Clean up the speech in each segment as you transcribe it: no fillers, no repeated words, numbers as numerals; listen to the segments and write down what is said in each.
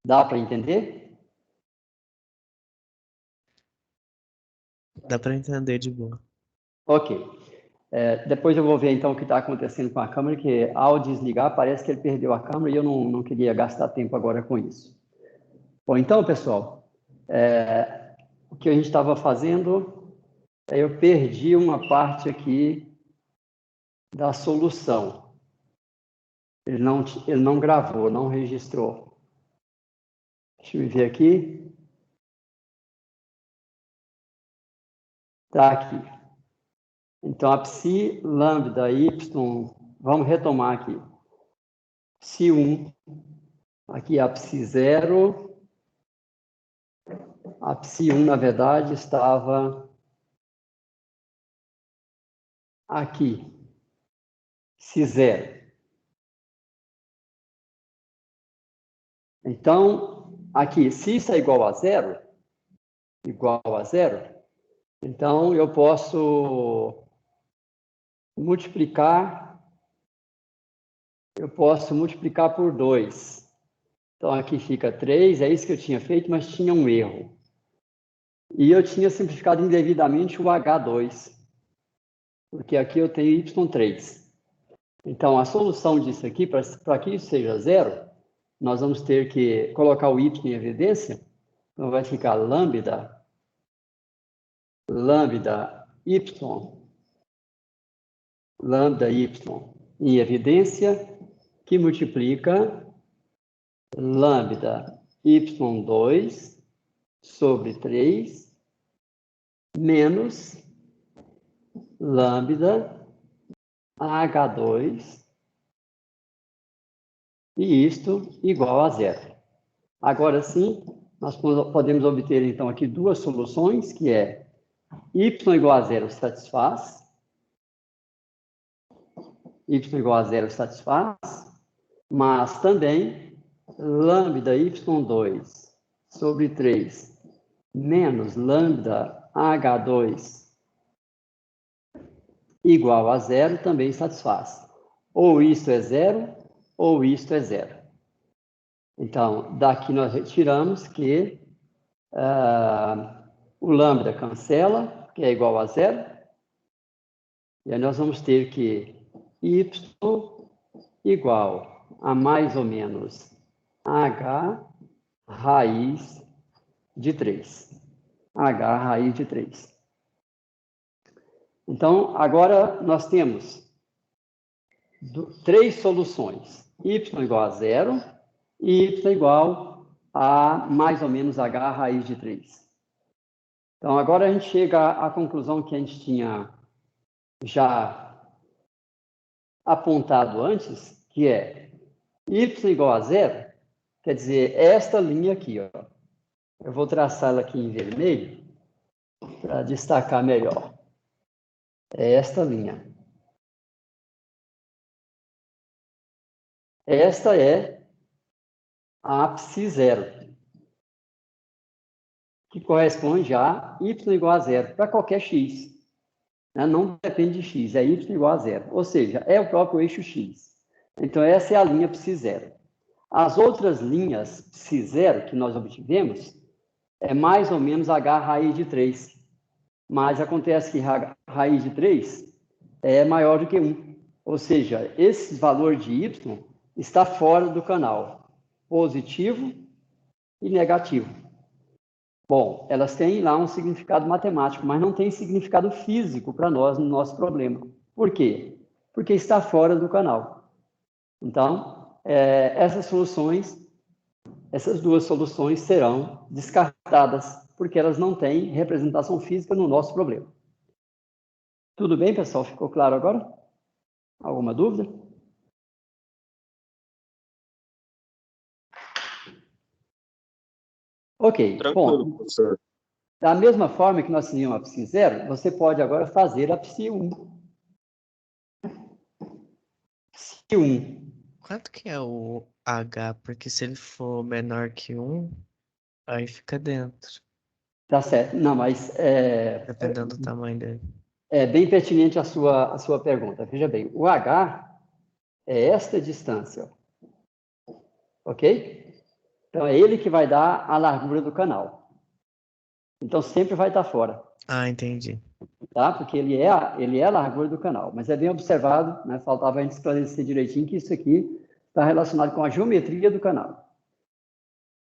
Dá para entender? Dá para entender de boa. Ok. Depois eu vou ver, então, o que está acontecendo com a câmera, que ao desligar, parece que ele perdeu a câmera e eu não queria gastar tempo agora com isso. Bom, então, pessoal, o que a gente estava fazendo, eu perdi uma parte aqui da solução. Ele não gravou, não registrou. Deixa eu ver aqui. Está aqui. Então, a psi lambda y, vamos retomar aqui. Psi1, aqui a psi0. A psi1, na verdade, estava aqui, psi0. Então, aqui, se isso é igual a zero, então eu posso multiplicar por 2. Então, aqui fica 3, é isso que eu tinha feito, mas tinha um erro. E eu tinha simplificado indevidamente o H2, porque aqui eu tenho Y3. Então, a solução disso aqui, para que isso seja zero, nós vamos ter que colocar o Y em evidência. Então, vai ficar lambda y em evidência, que multiplica lambda y2 sobre 3 menos lambda H2, e isto igual a zero. Agora sim, nós podemos obter, então, aqui duas soluções, que é y igual a zero satisfaz, mas também lambda y2 sobre 3 menos lambda H2 igual a zero também satisfaz. Ou isto é zero, ou isto é zero. Então, daqui nós retiramos que o lambda cancela, que é igual a zero. E aí nós vamos ter que y igual a mais ou menos h raiz de 3. H raiz de 3. Então, agora nós temos três soluções. Y igual a zero e y igual a mais ou menos h raiz de 3. Então, agora a gente chega à conclusão que a gente tinha já apontado antes, que é y igual a zero, quer dizer, esta linha aqui, ó. Eu vou traçá-la aqui em vermelho para destacar melhor. É esta linha. Esta é a ápice zero, que corresponde a y igual a zero para qualquer x. Não depende de x, é y igual a zero. Ou seja, é o próprio eixo x. Então, essa é a linha psi0. As outras linhas psi0 que nós obtivemos é mais ou menos h raiz de 3. Mas acontece que raiz de 3 é maior do que 1. Ou seja, esse valor de y está fora do canal, positivo e negativo. Bom, elas têm lá um significado matemático, mas não tem significado físico para nós no nosso problema. Por quê? Porque está fora do canal. Então, essas duas soluções serão descartadas, porque elas não têm representação física no nosso problema. Tudo bem, pessoal? Ficou claro agora? Alguma dúvida? Ok. Tranquilo, Bom, professor. da mesma forma que nós tínhamos a psi0, você pode agora fazer a psi1. Psi1. Quanto que é o H? Porque se ele for menor que 1, aí fica dentro, Tá certo. Não, mas dependendo do tamanho dele. é bem pertinente a sua pergunta. Veja bem, o H é esta distância, ok? Então, é ele que vai dar a largura do canal. Então, sempre vai estar fora. Ah, entendi. Tá? Porque ele é a largura do canal. Mas é bem observado, né? Faltava a gente esclarecer direitinho que isso aqui está relacionado com a geometria do canal.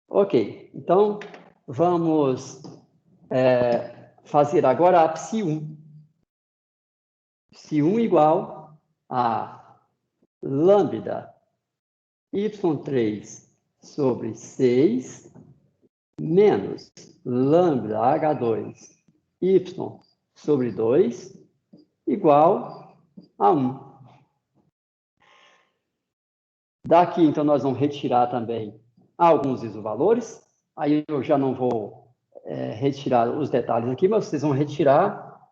Ok, então vamos fazer agora a Psi1. Psi1 igual a lambda y3 sobre 6 menos lambda H2 y sobre 2 igual a 1. Daqui, então, nós vamos retirar também alguns isovalores. Aí eu já não vou retirar os detalhes aqui, mas vocês vão retirar,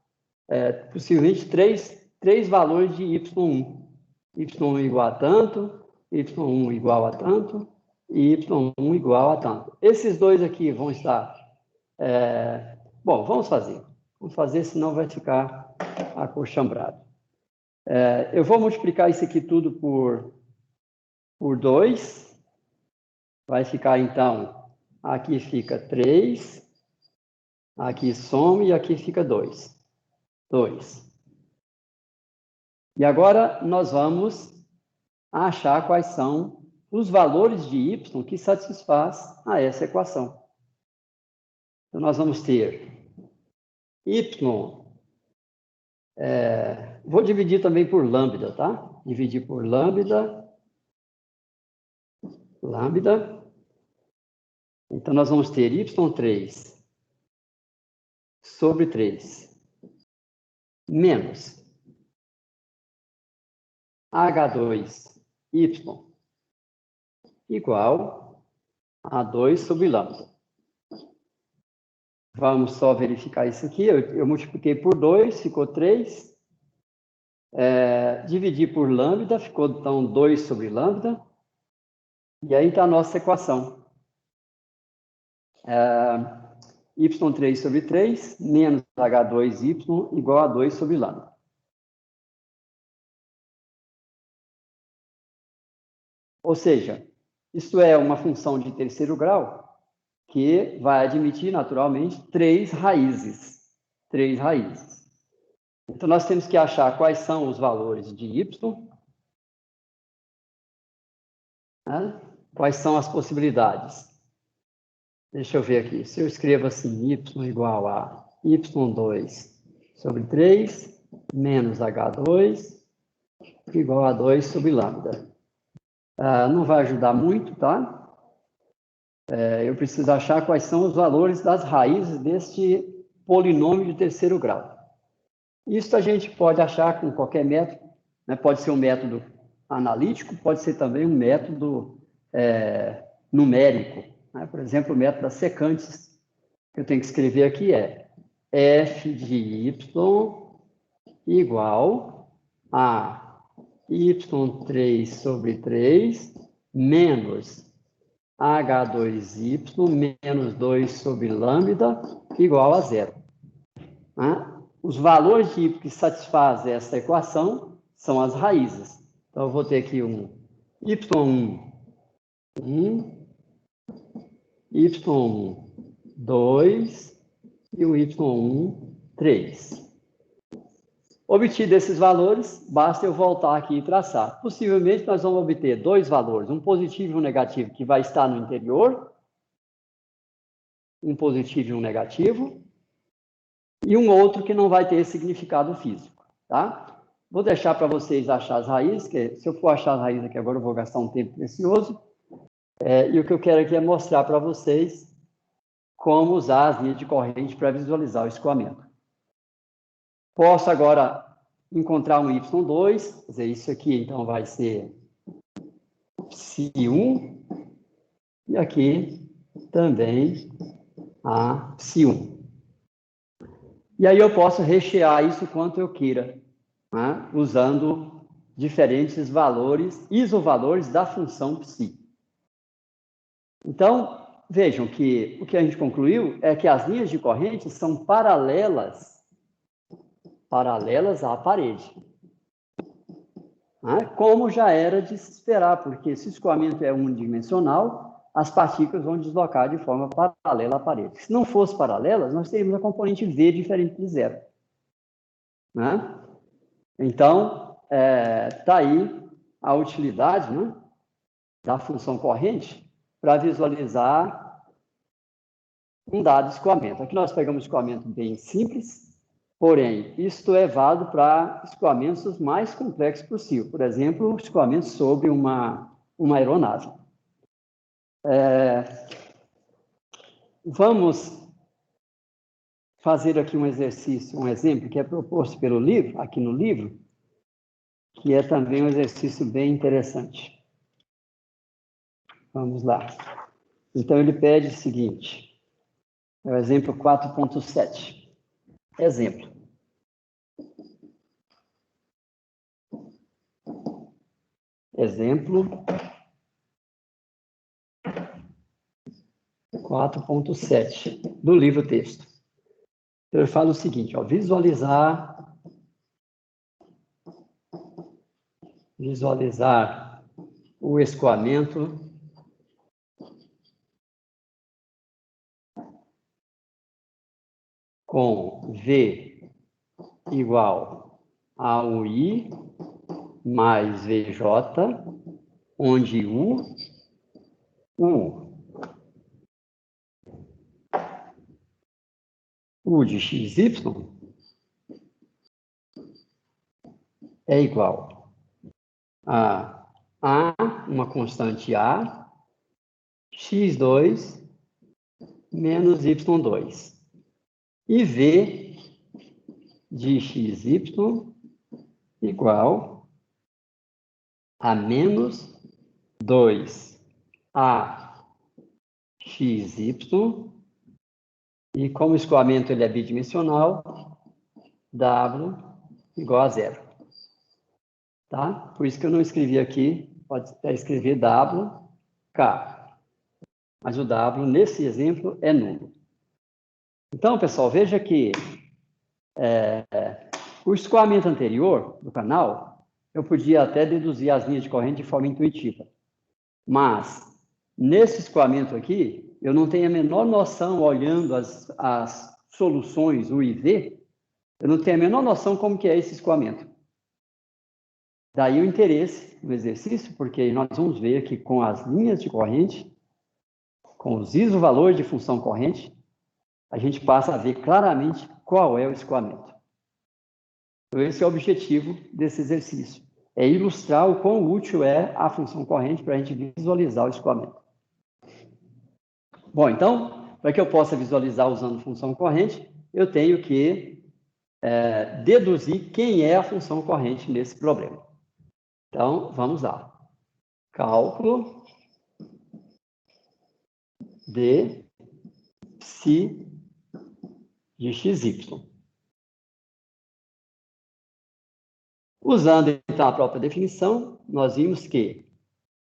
possivelmente, três valores de y1. y1 igual a tanto, y1 igual a tanto, e y1 igual a tanto. Esses dois aqui vão estar... bom, vamos fazer. Vamos fazer, senão vai ficar acochambrado. Eu vou multiplicar isso aqui tudo por 2. Vai ficar, então, aqui fica 3, aqui soma e aqui fica 2. 2. E agora nós vamos achar quais são os valores de y que satisfaz a essa equação. Então, nós vamos ter y, vou dividir também por lambda, tá? Dividir por lambda. Então, nós vamos ter y3 sobre 3 menos H2y igual a 2 sobre lambda. Vamos só verificar isso aqui. Eu multipliquei por 2, ficou 3. Dividi por lambda, ficou, então, 2 sobre lambda. E aí está a nossa equação. Y3 sobre 3 menos H2y igual a 2 sobre lambda. Ou seja, isso é uma função de terceiro grau que vai admitir, naturalmente, 3 raízes. 3 raízes. Então, nós temos que achar quais são os valores de y, né? Quais são as possibilidades. Deixa eu ver aqui. Se eu escrevo assim, y igual a y2 sobre 3 menos h2 igual a 2 sobre lambda. Não vai ajudar muito, tá? Eu preciso achar quais são os valores das raízes deste polinômio de terceiro grau. Isso a gente pode achar com qualquer método, né? Pode ser um método analítico, pode ser também um método numérico, né? Por exemplo, o método das secantes, que eu tenho que escrever aqui é f de y igual a y3 sobre 3 menos H2y menos 2 sobre lambda igual a 0. Os valores de y que satisfazem essa equação são as raízes. Então, eu vou ter aqui um y1, 1, y1, 2 e o y1, 3. Obtido esses valores, basta eu voltar aqui e traçar. Possivelmente, nós vamos obter dois valores, um positivo e um negativo, que vai estar no interior, um positivo e um negativo, e um outro que não vai ter significado físico, tá? Vou deixar para vocês achar as raízes, que se eu for achar as raízes aqui agora, eu vou gastar um tempo precioso, e o que eu quero aqui é mostrar para vocês como usar as linhas de corrente para visualizar o escoamento. Posso agora encontrar um y2, quer dizer, isso aqui então vai ser psi1, e aqui também a psi1. E aí eu posso rechear isso quanto eu queira, né? Usando diferentes valores, isovalores da função psi. Então, vejam que o que a gente concluiu é que as linhas de corrente são paralelas à parede. Como já era de se esperar, porque se o escoamento é unidimensional, as partículas vão deslocar de forma paralela à parede. Se não fosse paralelas, nós teríamos a componente V diferente de zero. Né? Então, está aí a utilidade, né, da função corrente para visualizar um dado escoamento. Aqui nós pegamos um escoamento bem simples, porém, isto é válido para escoamentos mais complexos possível. Por exemplo, escoamento sobre uma aeronave. Vamos fazer aqui um exercício, um exemplo que é proposto pelo livro, aqui no livro, que é também um exercício bem interessante. Vamos lá. Então, ele pede o seguinte, é o exemplo 4.7. Exemplo. Exemplo 4.7 do livro texto. Então, eu falo o seguinte, ó, visualizar o escoamento com V igual a UI mais VJ, onde U de XY é igual a uma constante A, x2 menos y2. E V de xy igual a menos 2A xy, e como o escoamento ele é bidimensional, W igual a zero. Tá? Por isso que eu não escrevi aqui, pode até escrever WK. Mas o W, nesse exemplo, é nulo. Então, pessoal, veja que o escoamento anterior do canal, eu podia até deduzir as linhas de corrente de forma intuitiva. Mas, nesse escoamento aqui, eu não tenho a menor noção, olhando as soluções U e V, eu não tenho a menor noção como que é esse escoamento. Daí o interesse no exercício, porque nós vamos ver que com as linhas de corrente, com os isovalores de função corrente, a gente passa a ver claramente qual é o escoamento. Então, esse é o objetivo desse exercício. É ilustrar o quão útil é a função corrente para a gente visualizar o escoamento. Bom, então, para que eu possa visualizar usando função corrente, eu tenho que deduzir quem é a função corrente nesse problema. Então, vamos lá. Cálculo de psi de xy. Usando, então, a própria definição, nós vimos que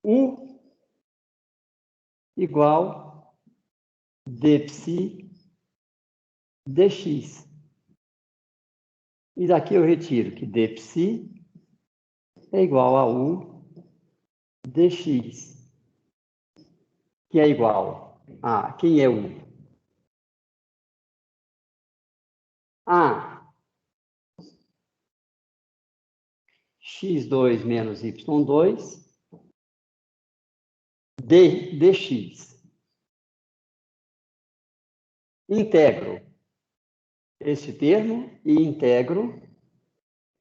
U igual d psi dx. E daqui eu retiro que d psi é igual a U dx, que é igual a... Quem é U? A x2 menos y2 dx. Integro este termo e integro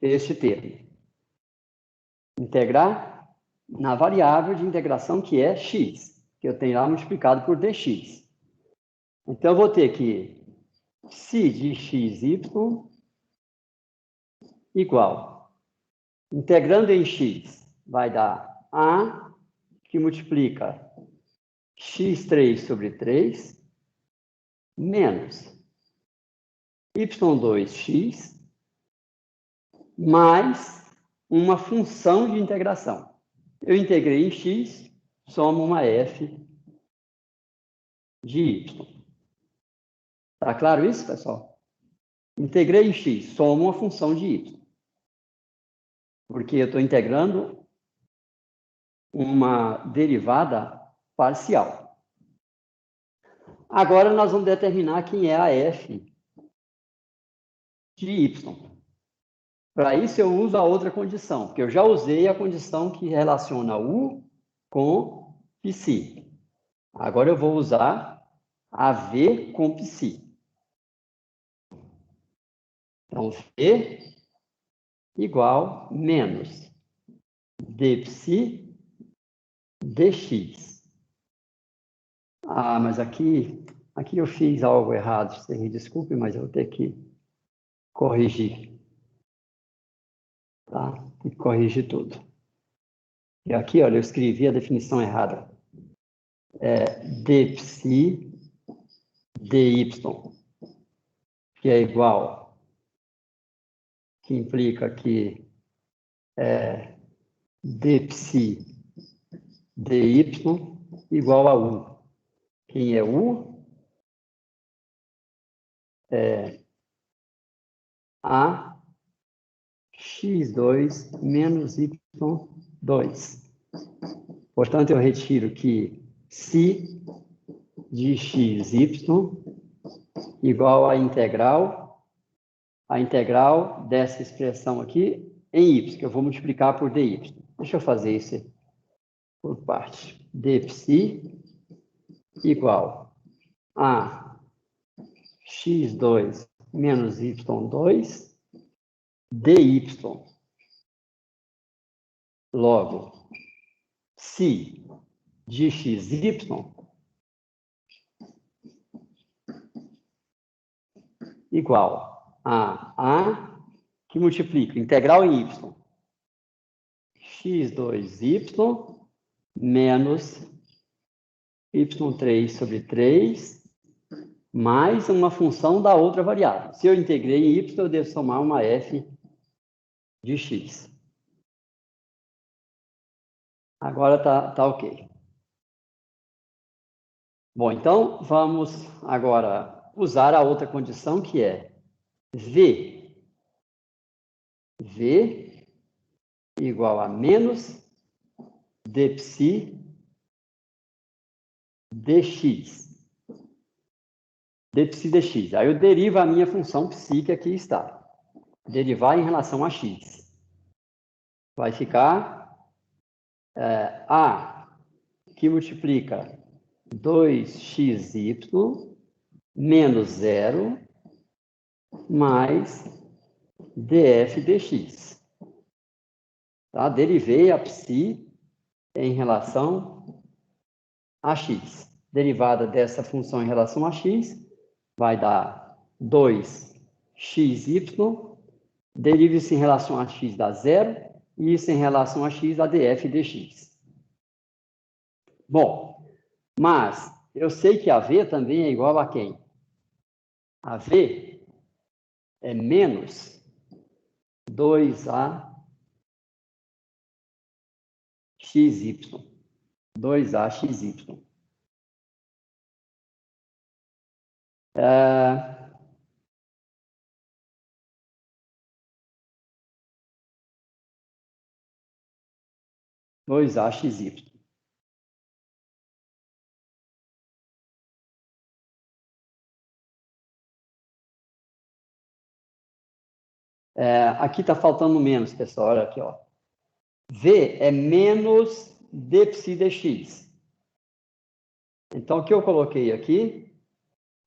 este termo. Integrar na variável de integração que é x, que eu tenho lá multiplicado por dx. Então, eu vou ter que psi de xy igual. Integrando em x, vai dar A, que multiplica x3 sobre 3, menos y2x, mais uma função de integração. Eu integrei em x, somo uma f de y. Tá claro isso, pessoal? Integrei em x, somo uma função de y. Porque eu estou integrando uma derivada parcial. Agora nós vamos determinar quem é a f de y. Para isso eu uso a outra condição, porque eu já usei a condição que relaciona U com psi. Agora eu vou usar a V com psi. Então, V igual menos d psi dx. Ah, mas aqui eu fiz algo errado. Vocês me desculpem, mas eu vou ter que corrigir. Tá? Tem que corrigir tudo. E aqui, olha, eu escrevi a definição errada. É d psi dy, que é igual, que implica que é d psi dy igual a U. Quem é U? É A x2 menos y2. Portanto, eu retiro que psi de xy igual à integral dessa expressão aqui em y, que eu vou multiplicar por dy. Deixa eu fazer isso por parte. d psi igual a x2 menos y2 dy. Logo, psi de xy igual a A, que multiplica integral em y, x2y menos y3 sobre 3, mais uma função da outra variável. Se eu integrei em y, eu devo somar uma f de x. Agora tá ok. Bom, então vamos agora usar a outra condição, que é V igual a menos d psi dx. d psi dx. Aí eu derivo a minha função psi que aqui está. Derivar em relação a x. Vai ficar A, que multiplica 2xy menos 0 mais df dx. Tá? Derivei a psi em relação a x. Derivada dessa função em relação a x vai dar 2xy. Derive-se em relação a x dá 0. E isso em relação a x dá df dx. Bom, mas eu sei que a v também é igual a quem? A v é menos 2a xy. 2a xy. 2a xy. Aqui está faltando menos, pessoal. Olha aqui, ó. V é menos d psi dx. Então, o que eu coloquei aqui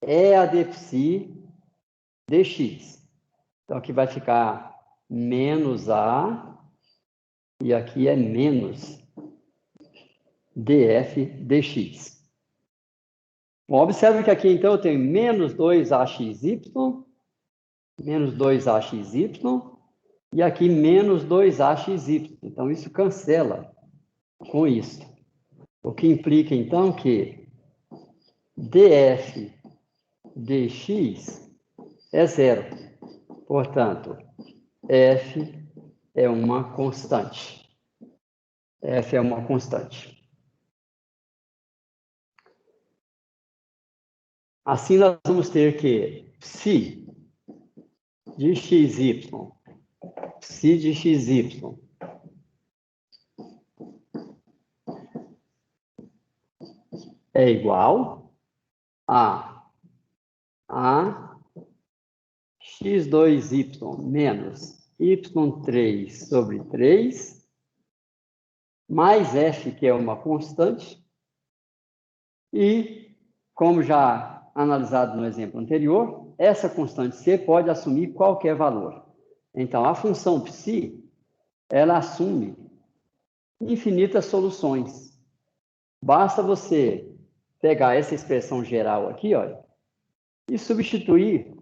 é a d psi dx. Então, aqui vai ficar menos a, e aqui é menos df dx. Bom, observe que aqui, então, eu tenho menos 2axy, menos 2axy, e aqui menos 2axy. Então, isso cancela com isso. O que implica, então, que df dx é 0. Portanto, f é uma constante. F é uma constante. Assim, nós vamos ter que psi de xy, psi de xy é igual A x2y menos y3 sobre 3, mais f, que é uma constante, e, como já analisado no exemplo anterior, essa constante c pode assumir qualquer valor. Então, a função psi, ela assume infinitas soluções. Basta você pegar essa expressão geral aqui, olha, e substituir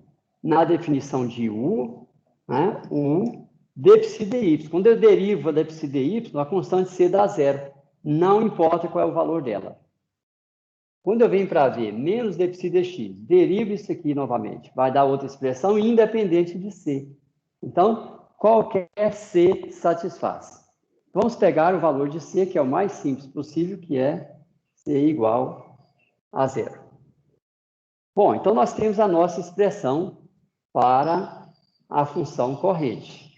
na definição de u, né, u de psi dy. Quando eu derivo da psi dy, a constante c dá zero. Não importa qual é o valor dela. Quando eu venho para ver menos d psi dx, derivo isso aqui novamente. Vai dar outra expressão independente de c. Então, qualquer c satisfaz. Vamos pegar o valor de c, que é o mais simples possível, que é c igual a zero. Bom, então nós temos a nossa expressão para a função corrente.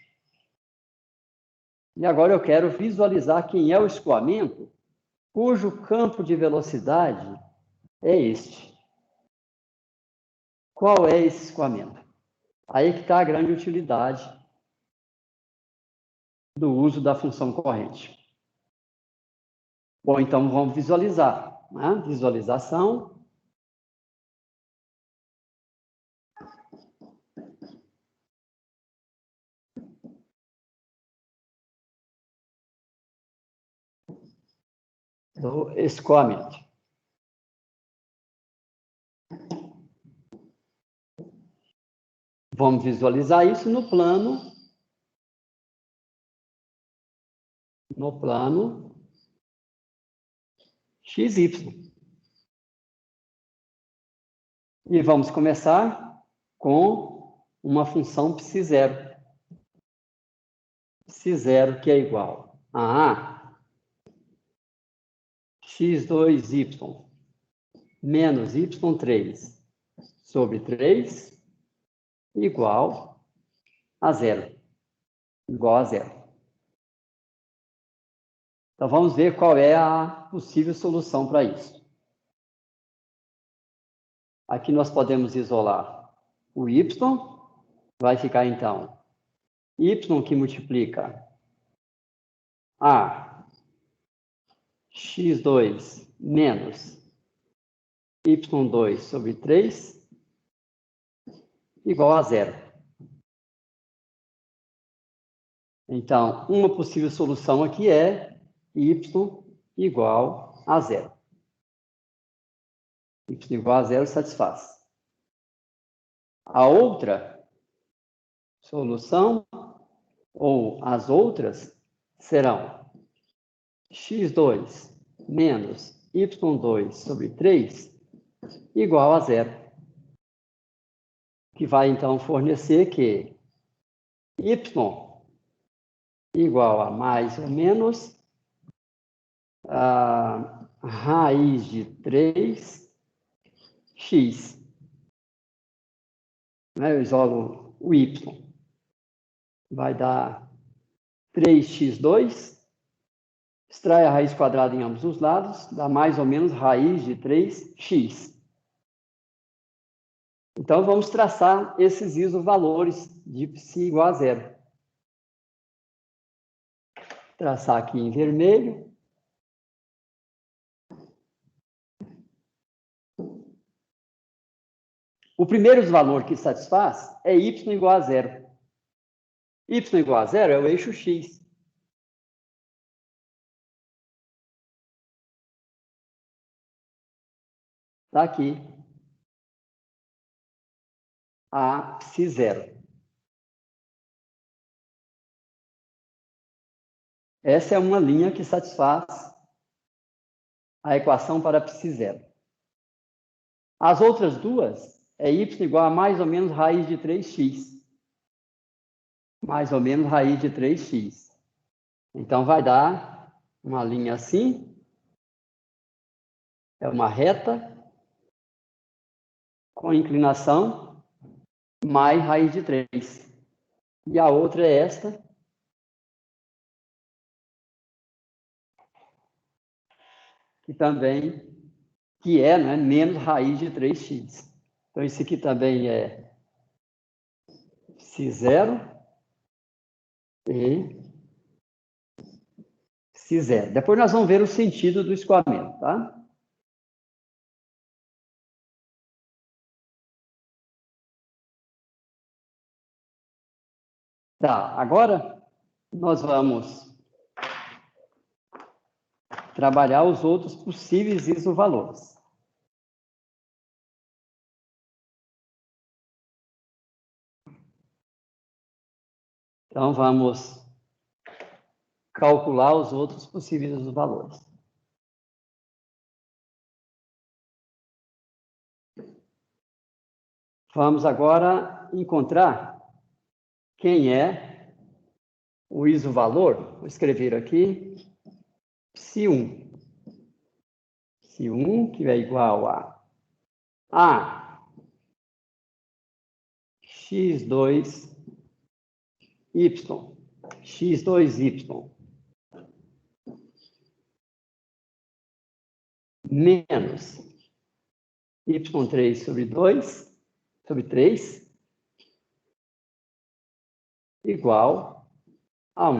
E agora eu quero visualizar quem é o escoamento cujo campo de velocidade é este. Qual é esse escoamento? Aí que está a grande utilidade do uso da função corrente. Bom, então vamos visualizar, né? Visualização. Do escoamento. Vamos visualizar isso no plano XY. E vamos começar com uma função psi0. Psi0 que é igual a x2y menos y3 sobre 3 igual a zero. Igual a zero. Então, vamos ver qual é a possível solução para isso. Aqui nós podemos isolar o y. Vai ficar, então, y que multiplica a x2 menos y2 sobre 3 igual a zero. Então, uma possível solução aqui é y igual a zero. Y igual a zero satisfaz. A outra solução, ou as outras, serão x2 menos y2 sobre 3 igual a zero. Que vai, então, fornecer que y igual a mais ou menos a raiz de 3x. Eu isolo o y. Vai dar 3x2. Extrai a raiz quadrada em ambos os lados, dá mais ou menos raiz de 3x. Então, vamos traçar esses isovalores de psi igual a zero. Traçar aqui em vermelho. O primeiro valor que satisfaz é y igual a zero. Y igual a zero é o eixo x. Está aqui. A psi zero. Essa é uma linha que satisfaz a equação para psi zero. As outras duas é y igual a mais ou menos raiz de 3x. Mais ou menos raiz de 3x. Então, vai dar uma linha assim. É uma reta com inclinação mais raiz de 3. E a outra é esta. Que também que é, né, menos raiz de 3x. Então, isso aqui também é x0 e x0. Depois nós vamos ver o sentido do escoamento, tá? Tá, agora nós vamos trabalhar os outros possíveis isovalores. Então, vamos calcular os outros possíveis isovalores. Vamos agora encontrar quem é o isovalor. Vou escrever aqui Ψ1. Ψ1, que é igual a x2y. x2y menos y3 sobre 2 sobre 3 igual a 1.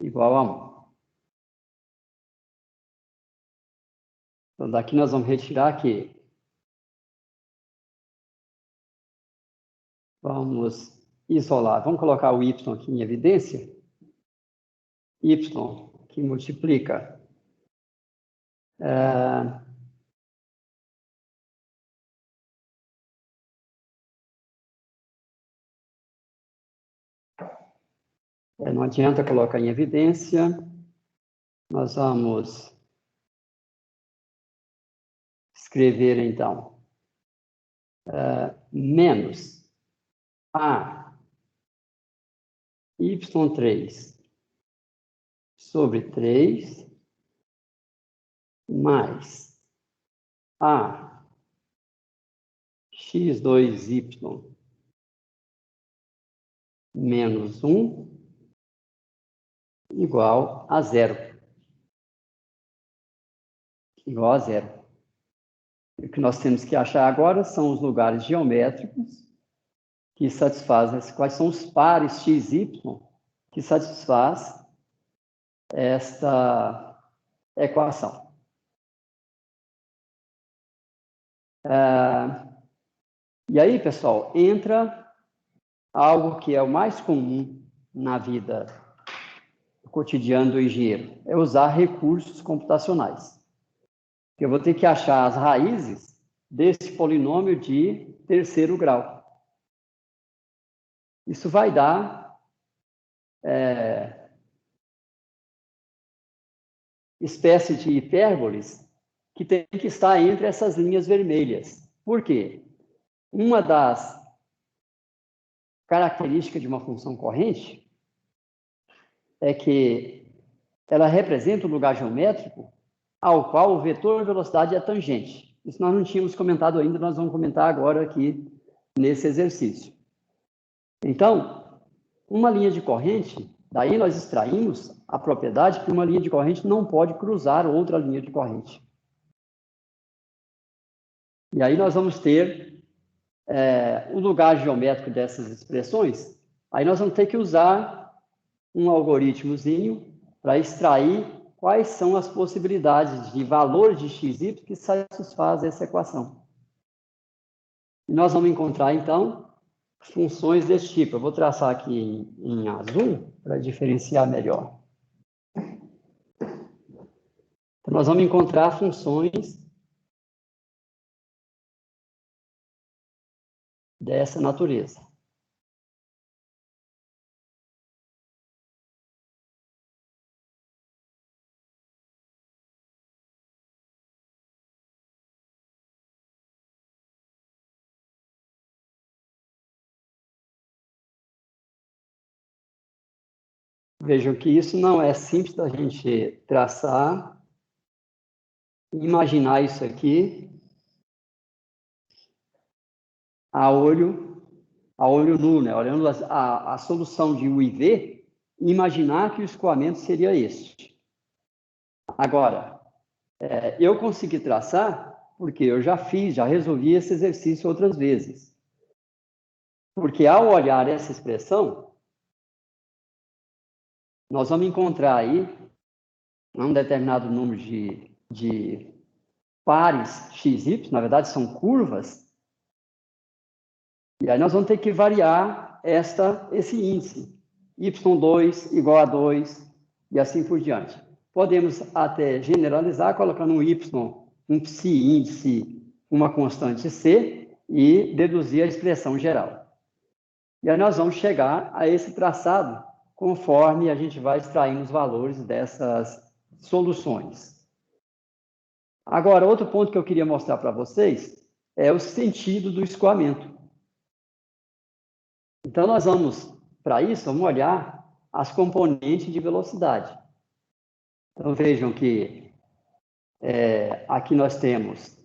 Igual a 1. Então, daqui nós vamos retirar aqui. Vamos isolar. Vamos colocar o y aqui em evidência. Y que multiplica não adianta colocar em evidência. Nós vamos escrever, então, menos a y3 sobre 3 mais a x2y menos 1 igual a 0. Igual a 0. O que nós temos que achar agora são os lugares geométricos que satisfazem, quais são os pares x, y que satisfaz esta equação. E aí, pessoal, entra algo que é o mais comum na vida cotidiana do engenheiro, é usar recursos computacionais. Eu vou ter que achar as raízes desse polinômio de terceiro grau. Isso vai dar espécie de hipérboles que tem que estar entre essas linhas vermelhas. Por quê? Uma das características de uma função corrente é que ela representa um lugar geométrico ao qual o vetor velocidade é tangente. Isso nós não tínhamos comentado ainda, nós vamos comentar agora aqui nesse exercício. Então, uma linha de corrente, daí nós extraímos a propriedade que uma linha de corrente não pode cruzar outra linha de corrente. E aí nós vamos ter o lugar geométrico dessas expressões, aí nós vamos ter que usar um algoritmozinho para extrair quais são as possibilidades de valores de x, y que satisfazem essa equação. E nós vamos encontrar, então, funções desse tipo. Eu vou traçar aqui em azul para diferenciar melhor. Então, nós vamos encontrar funções dessa natureza. Vejam que isso não é simples da gente traçar, imaginar isso aqui a olho nu, né? Olhando a solução de U e V, imaginar que o escoamento seria este. Agora, eu consegui traçar porque eu já resolvi esse exercício outras vezes. Porque ao olhar essa expressão, nós vamos encontrar aí um determinado número de pares XY, na verdade são curvas, e aí nós vamos ter que variar esse índice, y2 igual a 2, e assim por diante. Podemos até generalizar colocando um y, um psi índice, uma constante c, e deduzir a expressão geral. E aí nós vamos chegar a esse traçado conforme a gente vai extraindo os valores dessas soluções. Agora, outro ponto que eu queria mostrar para vocês é o sentido do escoamento. Então, nós vamos, para isso, vamos olhar as componentes de velocidade. Então, vejam que aqui nós temos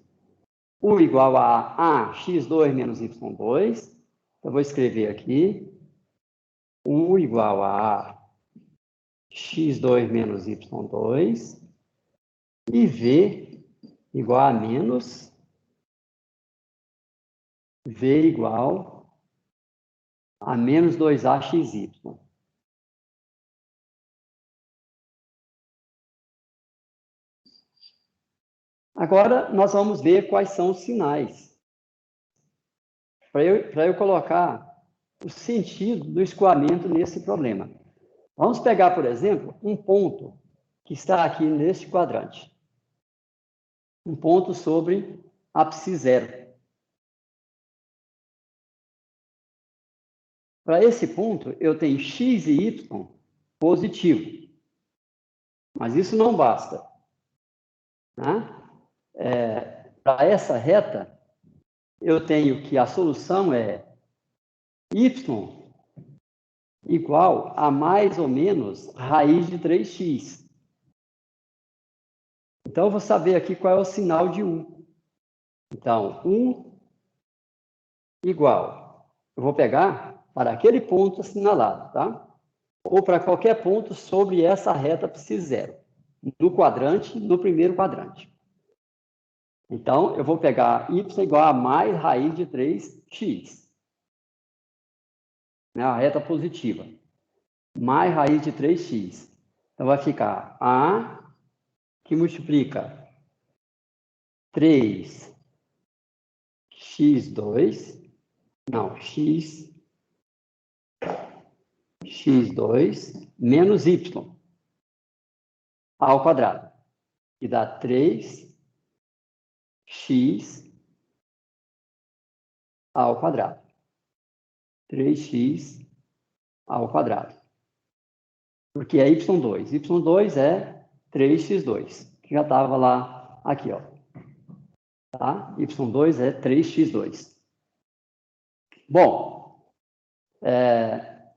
U igual a x2 menos y2. Eu vou escrever aqui. U igual a x2 menos y2. E V igual a menos V igual a menos 2AXY. Agora, nós vamos ver quais são os sinais. Para eu colocar o sentido do escoamento nesse problema. Vamos pegar, por exemplo, um ponto que está aqui neste quadrante. Um ponto sobre ápice zero. Para esse ponto, eu tenho x e y positivo. Mas isso não basta. Né? Para essa reta, eu tenho que a solução é y igual a mais ou menos raiz de 3x. Então, eu vou saber aqui qual é o sinal de U. Então, U igual. Eu vou pegar para aquele ponto assinalado, tá? Ou para qualquer ponto sobre essa reta psi zero. No quadrante, no primeiro quadrante. Então, eu vou pegar y igual a mais raiz de 3x. Né? A reta positiva. Mais raiz de 3x. Então, vai ficar A, que multiplica 3x2, não, x2 menos y ao quadrado. E dá 3x ao quadrado. 3x ao quadrado. Porque é y2. y2 é 3x2, que já estava lá, aqui, ó. Tá? y2 é 3x2. Bom,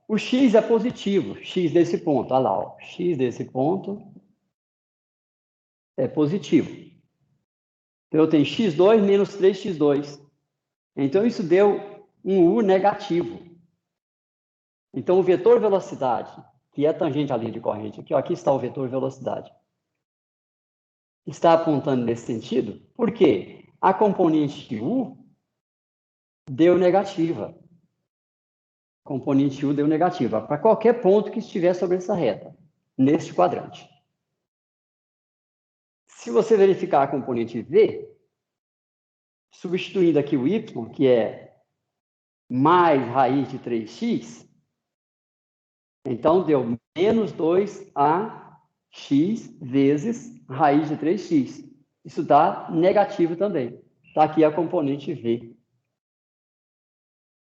o x é positivo, x desse ponto, olha lá, ó, x desse ponto é positivo. Então, eu tenho x2 menos 3x2. Então, isso deu um U negativo. Então, o vetor velocidade, que é tangente à linha de corrente, aqui está o vetor velocidade, está apontando nesse sentido, porque a componente U deu negativa. A componente U deu negativa para qualquer ponto que estiver sobre essa reta, neste quadrante. Se você verificar a componente V, substituindo aqui o Y, que é mais raiz de 3x, então deu menos 2AX vezes raiz de 3x. Isso dá negativo também. Está aqui a componente V.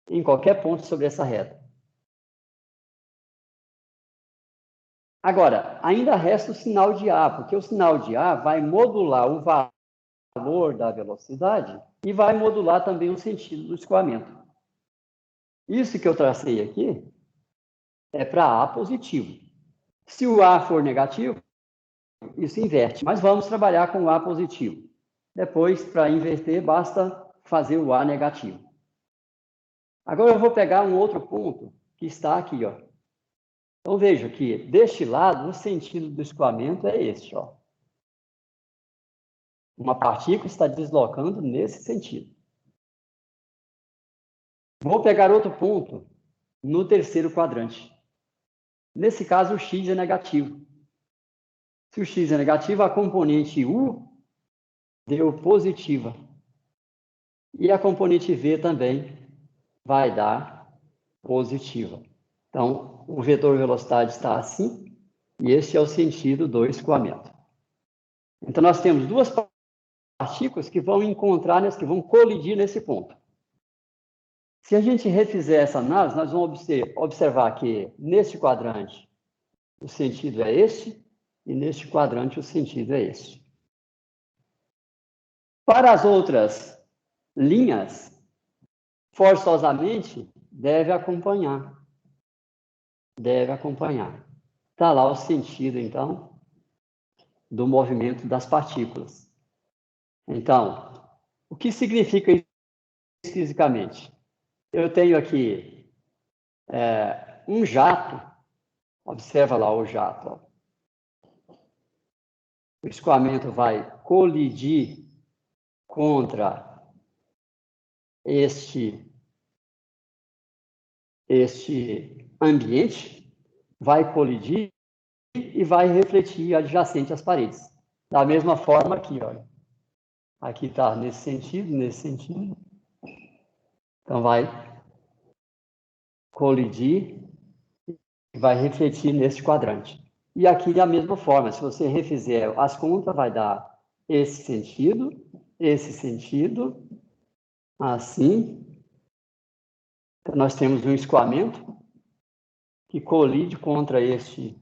Em qualquer ponto sobre essa reta. Agora, ainda resta o sinal de A, porque o sinal de A vai modular o valor da velocidade e vai modular também o sentido do escoamento. Isso que eu tracei aqui é para A positivo. Se o A for negativo, isso inverte. Mas vamos trabalhar com o A positivo. Depois, para inverter, basta fazer o A negativo. Agora eu vou pegar um outro ponto que está aqui, ó. Então veja que deste lado o sentido do escoamento é este, ó. Uma partícula está deslocando nesse sentido. Vou pegar outro ponto no terceiro quadrante. Nesse caso, o x é negativo. Se o x é negativo, a componente U deu positiva. E a componente V também vai dar positiva. Então, o vetor velocidade está assim, e esse é o sentido do escoamento. Então, nós temos duas partículas que vão encontrar, que vão colidir nesse ponto. Se a gente refizer essa análise, nós vamos observar que neste quadrante o sentido é este, e neste quadrante o sentido é este. Para as outras linhas, forçosamente, deve acompanhar. Deve acompanhar. Está lá o sentido, então, do movimento das partículas. Então, o que significa isso fisicamente? Eu tenho aqui um jato. Observa lá o jato. Ó. O escoamento vai colidir contra este ambiente, vai colidir e vai refletir adjacente às paredes. Da mesma forma aqui, olha. Aqui está nesse sentido, nesse sentido. Então, vai colidir e vai refletir nesse quadrante. E aqui, da mesma forma, se você refizer as contas, vai dar esse sentido, assim. Então, nós temos um escoamento que colide contra este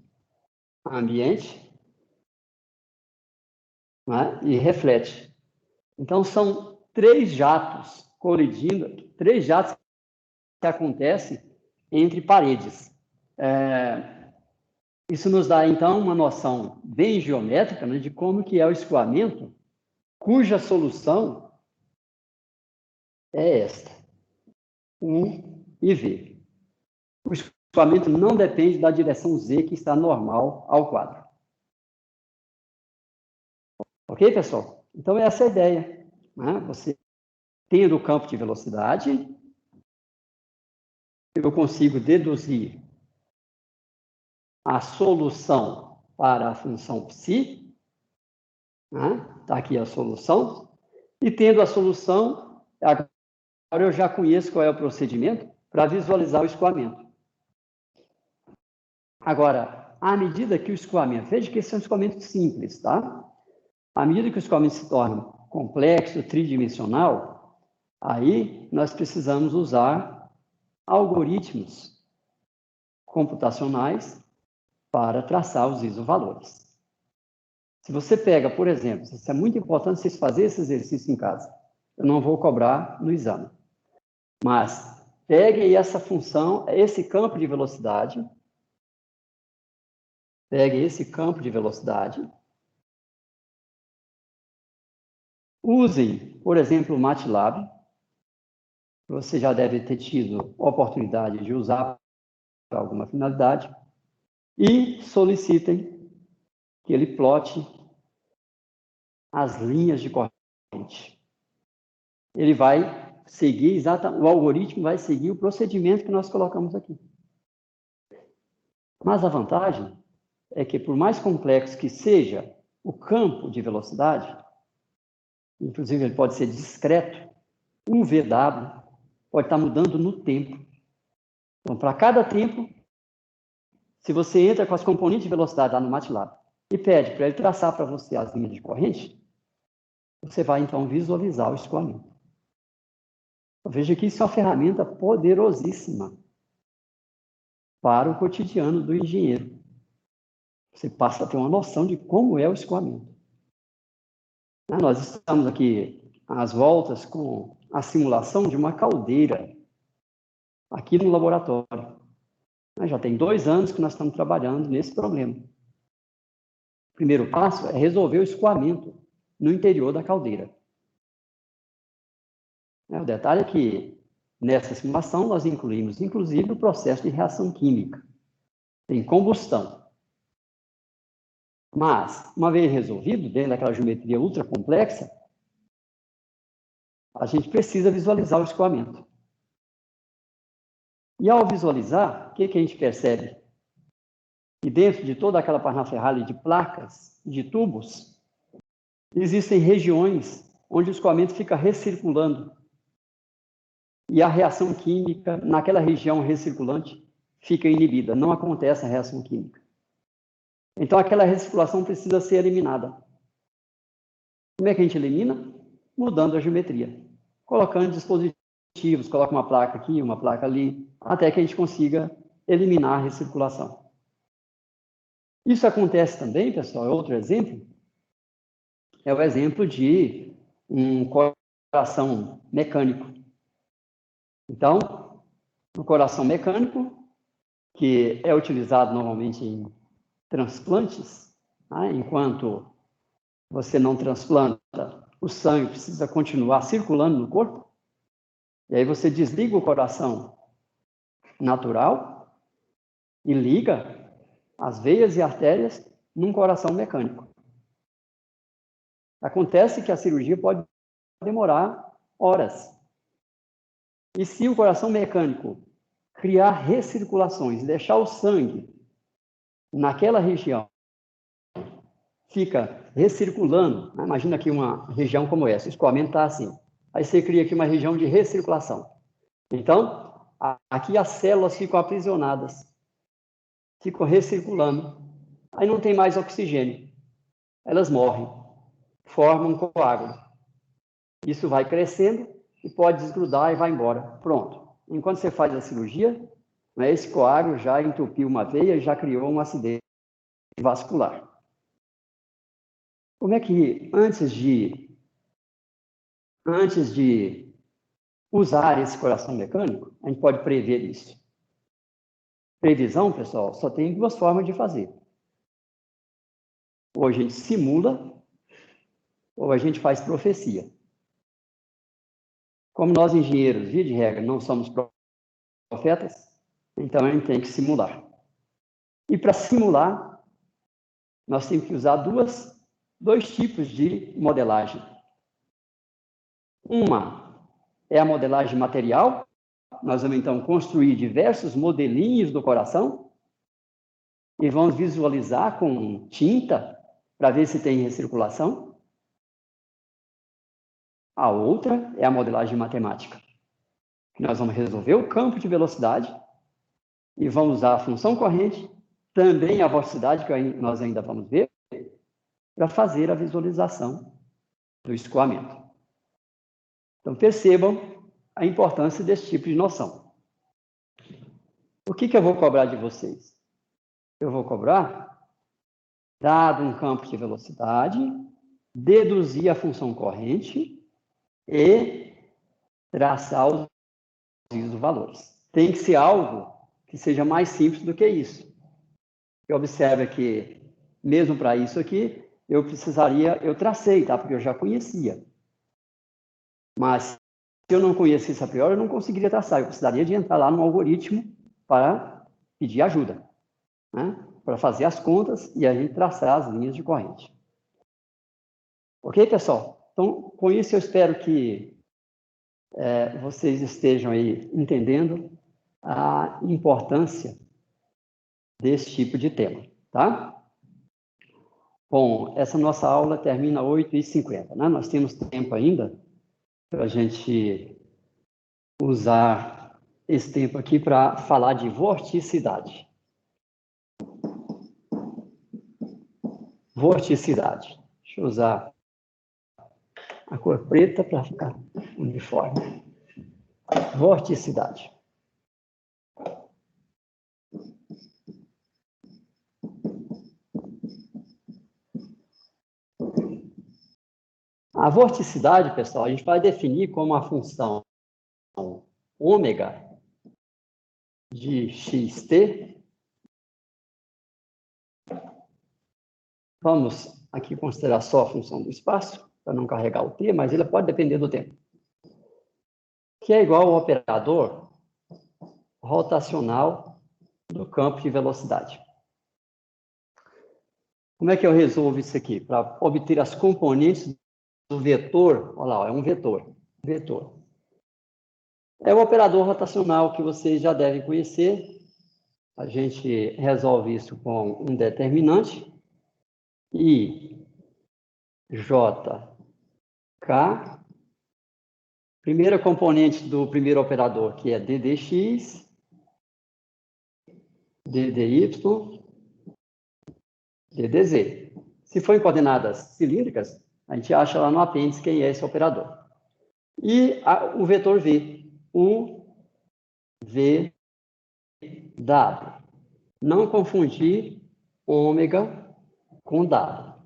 ambiente, né, e reflete. Então, são 3 jatos colidindo, 3 jatos que acontecem entre paredes. Isso nos dá, então, uma noção bem geométrica, né, de como que é o escoamento, cuja solução é esta, U e V. O escoamento não depende da direção Z, que está normal ao quadro. Ok, pessoal? Então, essa é a ideia. Né? Você tendo o campo de velocidade, eu consigo deduzir a solução para a função psi. Está aqui a solução. E tendo a solução, agora eu já conheço qual é o procedimento para visualizar o escoamento. Agora, à medida que o escoamento, veja que esse é um escoamento simples, tá? À medida que o escoamento se torna complexo, tridimensional, aí nós precisamos usar algoritmos computacionais para traçar os isovalores. Se você pega, por exemplo, isso é muito importante vocês fazerem esse exercício em casa. Eu não vou cobrar no exame. Mas peguem essa função, esse campo de velocidade. Peguem esse campo de velocidade. Usem, por exemplo, o MATLAB. Você já deve ter tido oportunidade de usar para alguma finalidade. E solicitem que ele plote as linhas de corrente. Ele vai seguir o algoritmo vai seguir o procedimento que nós colocamos aqui. Mas a vantagem é que, por mais complexo que seja o campo de velocidade, inclusive ele pode ser discreto, um VW pode estar mudando no tempo. Então, para cada tempo, se você entra com as componentes de velocidade lá no MATLAB e pede para ele traçar para você as linhas de corrente, você vai, então, visualizar o escoamento. Veja que isso é uma ferramenta poderosíssima para o cotidiano do engenheiro. Você passa a ter uma noção de como é o escoamento. Nós estamos aqui às voltas com a simulação de uma caldeira aqui no laboratório. Já tem 2 anos que nós estamos trabalhando nesse problema. O primeiro passo é resolver o escoamento no interior da caldeira. O detalhe é que, nessa simulação, nós incluímos, inclusive, o processo de reação química. Tem combustão. Mas, uma vez resolvido, dentro daquela geometria ultra complexa, a gente precisa visualizar o escoamento. E ao visualizar, o que a gente percebe? Que dentro de toda aquela parafernália de placas, de tubos, existem regiões onde o escoamento fica recirculando. E a reação química naquela região recirculante fica inibida, não acontece a reação química. Então, aquela recirculação precisa ser eliminada. Como é que a gente elimina? Mudando a geometria. Colocando dispositivos, coloca uma placa aqui, uma placa ali, até que a gente consiga eliminar a recirculação. Isso acontece também, pessoal, é outro exemplo, é o exemplo de um coração mecânico. Então, o coração mecânico, que é utilizado normalmente em transplantes, né? Enquanto você não transplanta, o sangue precisa continuar circulando no corpo, e aí você desliga o coração natural e liga as veias e artérias num coração mecânico. Acontece que a cirurgia pode demorar horas. E se o coração mecânico criar recirculações, deixar o sangue naquela região, fica recirculando, né? Imagina aqui uma região como essa, o escoamento está assim. Aí você cria aqui uma região de recirculação. Então, aqui as células ficam aprisionadas, ficam recirculando. Aí não tem mais oxigênio. Elas morrem, formam um coágulo. Isso vai crescendo e pode desgrudar e vai embora. Pronto. Enquanto você faz a cirurgia, né, esse coágulo já entupiu uma veia e já criou um acidente vascular. Como é que, antes de usar esse coração mecânico, a gente pode prever isso? Previsão, pessoal, só tem duas formas de fazer. Ou a gente simula, ou a gente faz profecia. Como nós, engenheiros, via de regra, não somos profetas, então a gente tem que simular. E para simular, nós temos que usar dois tipos de modelagem. Uma é a modelagem material. Nós vamos, então, construir diversos modelinhos do coração e vamos visualizar com tinta para ver se tem recirculação. A outra é a modelagem matemática. Nós vamos resolver o campo de velocidade e vamos usar a função corrente, também a velocidade, que nós ainda vamos ver, para fazer a visualização do escoamento. Então, percebam a importância desse tipo de noção. O que eu vou cobrar de vocês? Eu vou cobrar, dado um campo de velocidade, deduzir a função corrente e traçar os valores. Tem que ser algo que seja mais simples do que isso. E observe que, mesmo para isso aqui, eu tracei, tá? Porque eu já conhecia. Mas, se eu não conhecesse a priori, eu não conseguiria traçar. Eu precisaria de entrar lá no algoritmo para pedir ajuda, né? Para fazer as contas e a gente traçar as linhas de corrente. Ok, pessoal? Então, com isso, eu espero que vocês estejam aí entendendo a importância desse tipo de tema, tá? Bom, essa nossa aula termina às 8h50, né? Nós temos tempo ainda para a gente usar esse tempo aqui para falar de vorticidade. Vorticidade. Deixa eu usar a cor preta para ficar uniforme. Vorticidade. A vorticidade, pessoal, a gente vai definir como a função ômega de xt. Vamos aqui considerar só a função do espaço, para não carregar o t, mas ele pode depender do tempo. Que é igual ao operador rotacional do campo de velocidade. Como é que eu resolvo isso aqui? Para obter as componentes do vetor, olha lá, é um vetor. Vetor. É o operador rotacional que vocês já devem conhecer. A gente resolve isso com um determinante. I, J, K. Primeira componente do primeiro operador, que é ddx, ddy, ddz. Se for em coordenadas cilíndricas, a gente acha lá no apêndice quem é esse operador. E o vetor V, o V, W. Não confundir ômega com W.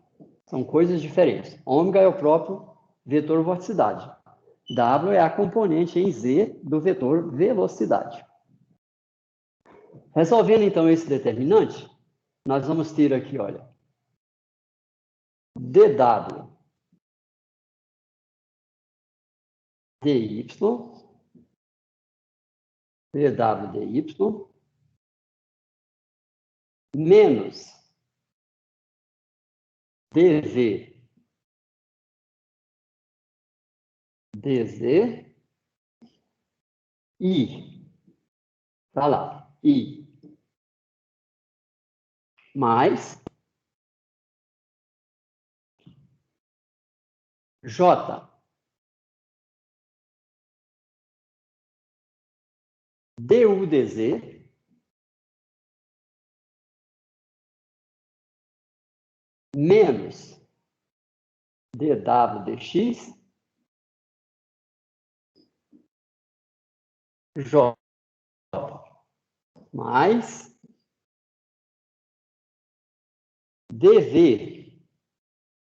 São coisas diferentes. Ômega é o próprio vetor vorticidade. W é a componente em Z do vetor velocidade. Resolvendo, então, esse determinante, nós vamos ter aqui, olha, dW, dy, dW, dy, menos dv, dz, i, tá lá, i, mais j, du, dz, menos dw, dx, j, mais dv,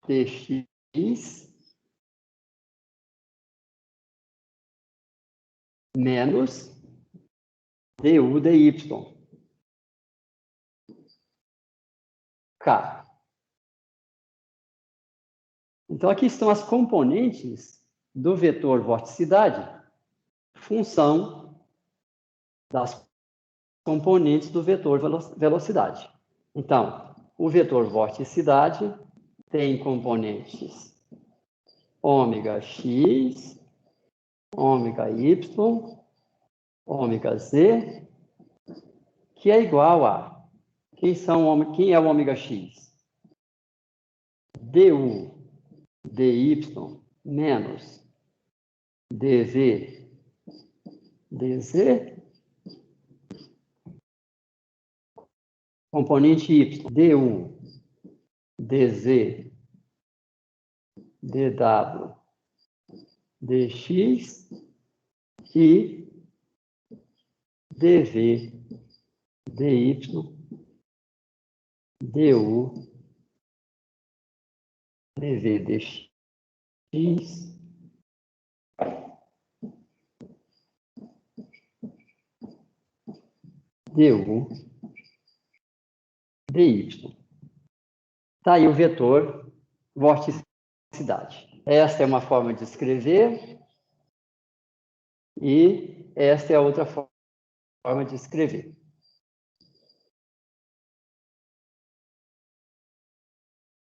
dx, menos du, dy, k. Então, aqui estão as componentes do vetor vorticidade, função das componentes do vetor velocidade. Então, o vetor vorticidade tem componentes ômega x, ômega y, ômega z, que é igual a quem é o ômega x? du, dy menos dv, dz, componente y, du, dz, dw, dx e dv, dy, du, dv, dx, du, dy. Está aí o vetor vorticidade. Esta é uma forma de escrever e esta é a outra forma de escrever.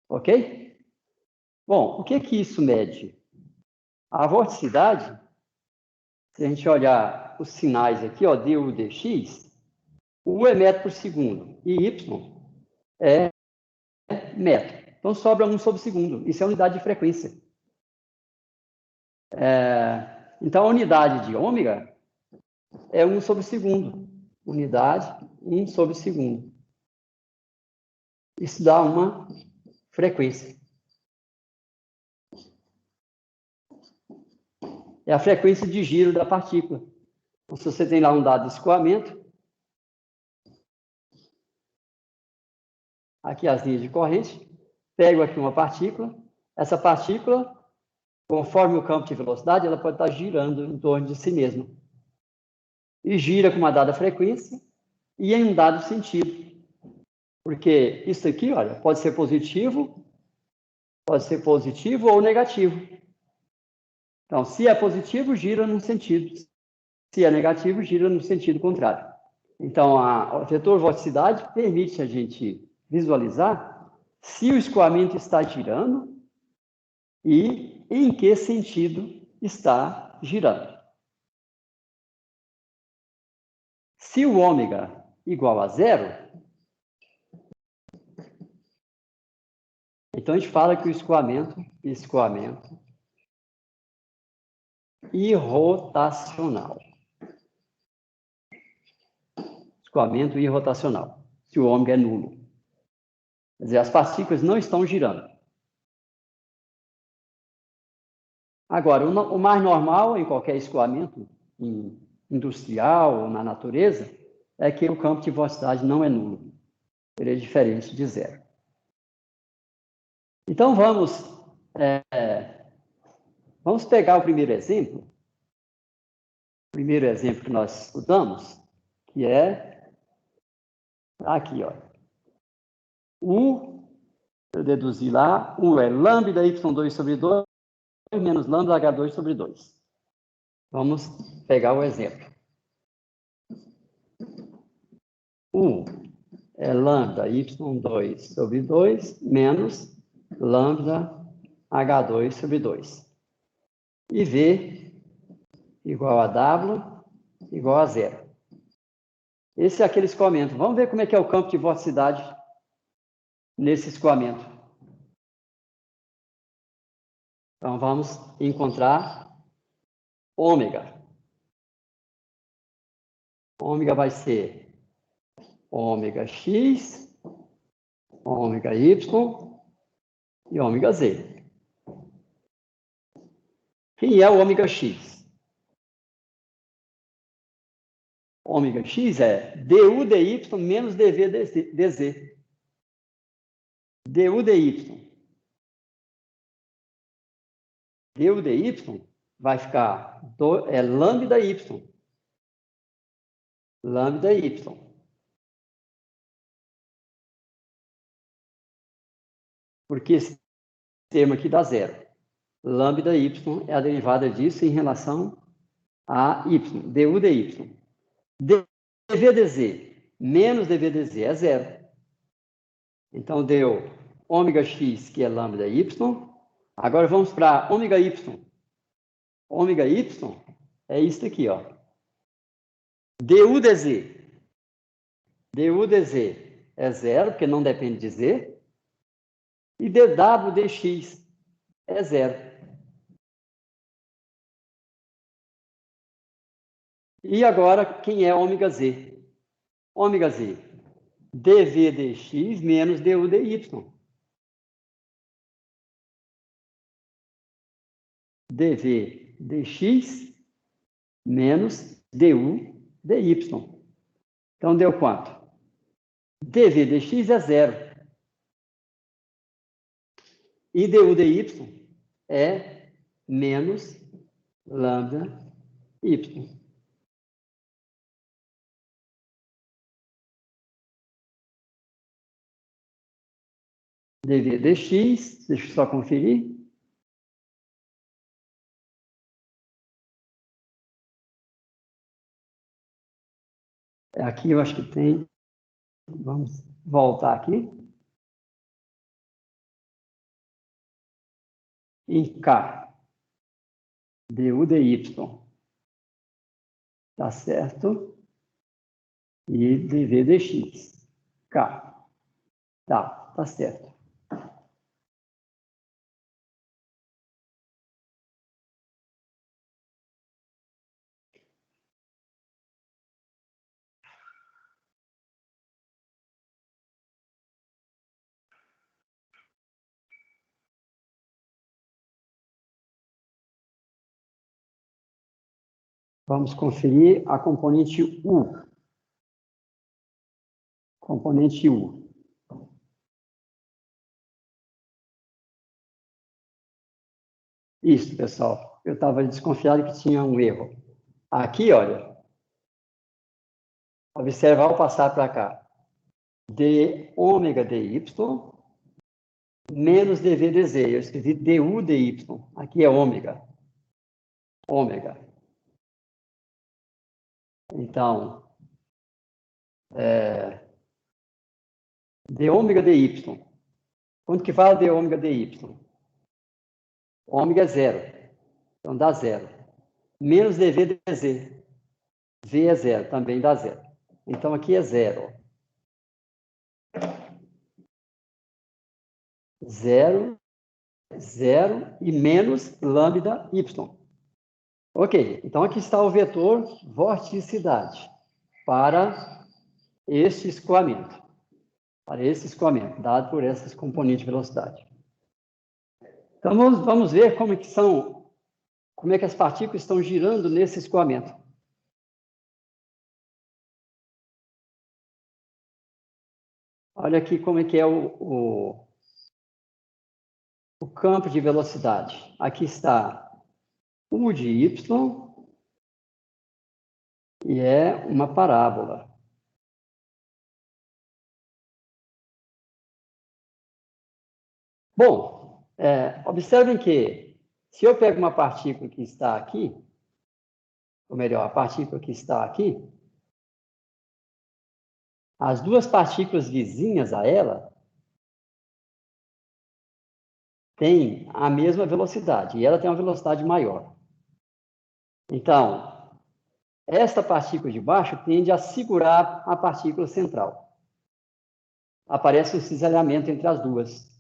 Ok? Bom, o que isso mede? A vorticidade, se a gente olhar os sinais aqui, ó, du, dx, U é metro por segundo e y é metro. Então, sobra 1/segundo. Isso é unidade de frequência. Então, a unidade de ômega é 1/segundo. Unidade, 1/segundo. Isso dá uma frequência. É a frequência de giro da partícula. Então, se você tem lá um dado de escoamento, aqui as linhas de corrente, pego aqui uma partícula, essa partícula, conforme o campo de velocidade, ela pode estar girando em torno de si mesma. E gira com uma dada frequência e em um dado sentido. Porque isso aqui, olha, pode ser positivo ou negativo. Então, se é positivo, gira num sentido. Se é negativo, gira no sentido contrário. Então, o vetor vorticidade permite a gente visualizar se o escoamento está girando e em que sentido está girando. Se o ômega igual a zero, então a gente fala que o escoamento irrotacional. Escoamento irrotacional, se o ômega é nulo. Quer dizer, as partículas não estão girando. Agora, o mais normal em qualquer escoamento industrial ou na natureza é que o campo de velocidade não é nulo. Ele é diferente de zero. Então, vamos pegar o primeiro exemplo. O primeiro exemplo que nós estudamos, que é aqui, ó. Eu deduzi lá, é lambda y2 sobre 2 menos lambda h2 sobre 2. Vamos pegar o exemplo. É lambda y2 sobre 2 menos lambda h2 sobre 2. E V igual a W igual a zero. Esse é aquele escoamento. Vamos ver como é que é o campo de velocidade nesse escoamento. Então, vamos encontrar ômega. Ômega vai ser ômega x, ômega y e ômega z. Quem é o ômega x? Ômega x é du dy menos dv dz. Du dy. Du dy vai ficar lambda y. Lambda y. Porque esse termo aqui dá zero. Lambda y é a derivada disso em relação a y. Du dy. dv dz menos dv dz é zero. Então, deu ômega x, que é lambda y. Agora, vamos para ômega y. Ômega y é isso aqui, ó. Du dz. Du dz é zero, porque não depende de z. E dw dx é zero. E agora, quem é ômega z? Ômega z. dv dx menos du dy. dv dx menos du dy. Então, deu quanto? dv dx é zero. E du dy é menos lambda y. dv dx, deixa eu só conferir. Aqui eu acho que tem. Vamos voltar aqui. Em K. Du dy. Tá certo? E dv dx. K. Tá certo. Vamos conferir a componente U. Componente U. Isso, pessoal. Eu estava desconfiado que tinha um erro. Aqui, olha. Observa ao passar para cá. D ômega dy menos dv dz. Eu escrevi du dy. Aqui é ômega. Ômega. Então, d ômega dy Quanto que vale d ômega dy? Ômega é zero. Então, dá zero. Menos dv dz. V é zero, também dá zero. Então, aqui é zero. Zero, zero e menos lambda y. Ok, então aqui está o vetor vorticidade para este escoamento. Para esse escoamento, dado por essas componentes de velocidade. Então, vamos ver como é que as partículas estão girando nesse escoamento. Olha aqui como é que é o campo de velocidade. Aqui está U de y e é uma parábola. Bom, observem que se eu pego uma partícula que está aqui, ou melhor, a partícula que está aqui, as duas partículas vizinhas a ela têm a mesma velocidade, e ela tem uma velocidade maior. Então, esta partícula de baixo tende a segurar a partícula central. Aparece um cisalhamento entre as duas,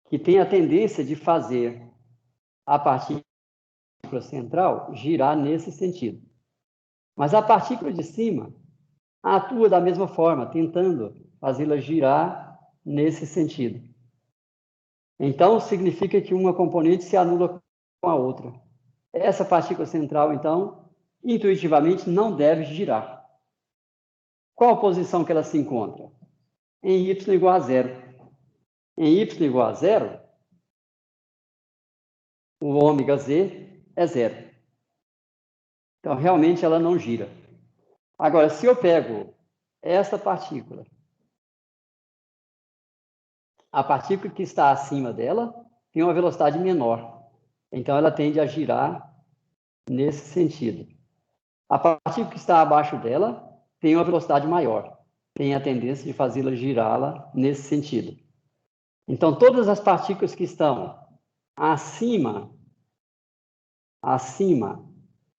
que tem a tendência de fazer a partícula central girar nesse sentido. Mas a partícula de cima atua da mesma forma, tentando fazê-la girar nesse sentido. Então, significa que uma componente se anula com a outra. Essa partícula central, então, intuitivamente não deve girar. Qual a posição que ela se encontra? Em y igual a zero. Em y igual a zero, o ômega z é zero. Então, realmente, ela não gira. Agora, se eu pego essa partícula, a partícula que está acima dela tem uma velocidade menor. Então, ela tende a girar nesse sentido. A partícula que está abaixo dela tem uma velocidade maior. Tem a tendência de fazê-la girá-la nesse sentido. Então, todas as partículas que estão acima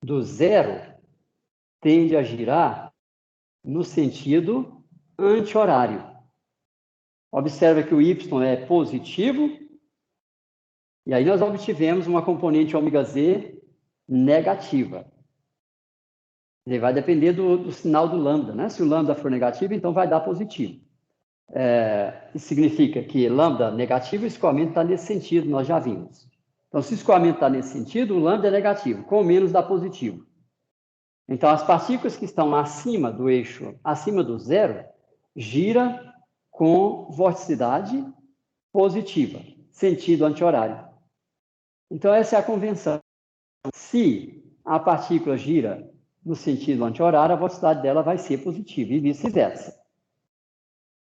do zero tendem a girar no sentido anti-horário. Observa que o y é positivo, e aí nós obtivemos uma componente ômega z negativa. Ele vai depender do sinal do lambda, né? Se o lambda for negativo, então vai dar positivo. Isso significa que lambda negativo, o escoamento está nesse sentido, nós já vimos. Então, se o escoamento está nesse sentido, o lambda é negativo, com menos dá positivo. Então, as partículas que estão acima do eixo, acima do zero, gira com vorticidade positiva, sentido anti-horário. Então, essa é a convenção. Se a partícula gira no sentido anti-horário, a velocidade dela vai ser positiva e vice-versa.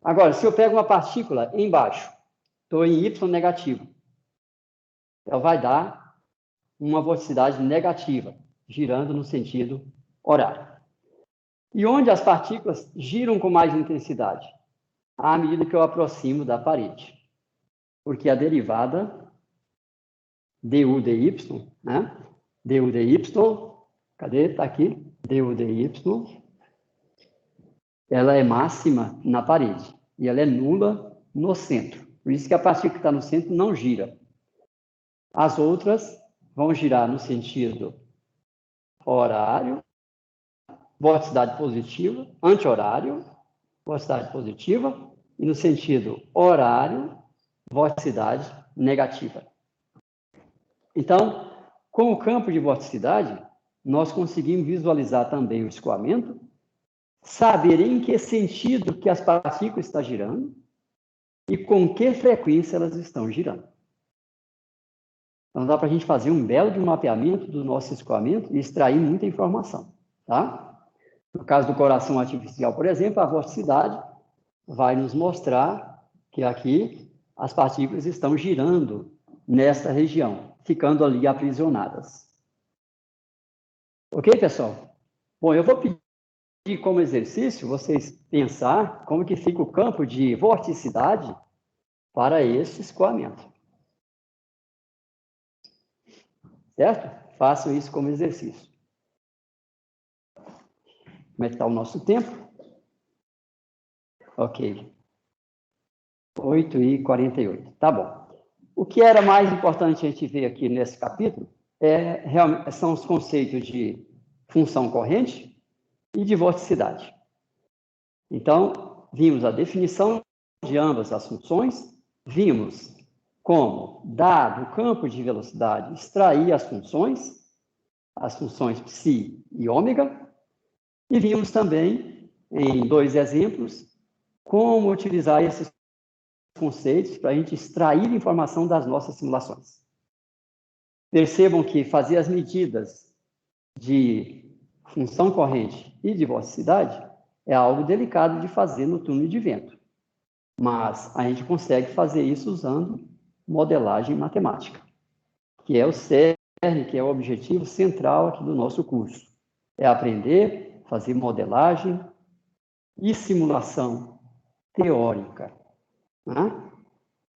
Agora, se eu pego uma partícula embaixo, estou em y negativo, ela vai dar uma velocidade negativa, girando no sentido horário. E onde as partículas giram com mais intensidade? À medida que eu aproximo da parede. Porque a derivada du dy, né? Du dy, cadê? Está aqui. Du dy, ela é máxima na parede. E ela é nula no centro. Por isso que a partícula que está no centro não gira. As outras vão girar no sentido horário, vorticidade positiva, anti-horário, vorticidade positiva, e no sentido horário, vorticidade negativa. Então, com o campo de vorticidade, nós conseguimos visualizar também o escoamento, saber em que sentido que as partículas estão girando e com que frequência elas estão girando. Então, dá para a gente fazer um belo de mapeamento do nosso escoamento e extrair muita informação, tá? No caso do coração artificial, por exemplo, a vorticidade vai nos mostrar que aqui as partículas estão girando nesta região, ficando ali aprisionadas. Ok, pessoal? Bom, eu vou pedir como exercício vocês pensar como que fica o campo de vorticidade para esse escoamento. Certo? Façam isso como exercício. Como é que está o nosso tempo? Ok. 8h48. Tá bom. O que era mais importante a gente ver aqui nesse capítulo são os conceitos de função corrente e de vorticidade. Então, vimos a definição de ambas as funções, vimos como, dado o campo de velocidade, extrair as funções psi e ômega, e vimos também, em 2 exemplos, como utilizar esses conceitos para a gente extrair informação das nossas simulações. Percebam que fazer as medidas de função corrente e de velocidade é algo delicado de fazer no túnel de vento. Mas a gente consegue fazer isso usando modelagem matemática, que é o CERN, que é o objetivo central aqui do nosso curso. É aprender, fazer modelagem e simulação teórica. Né?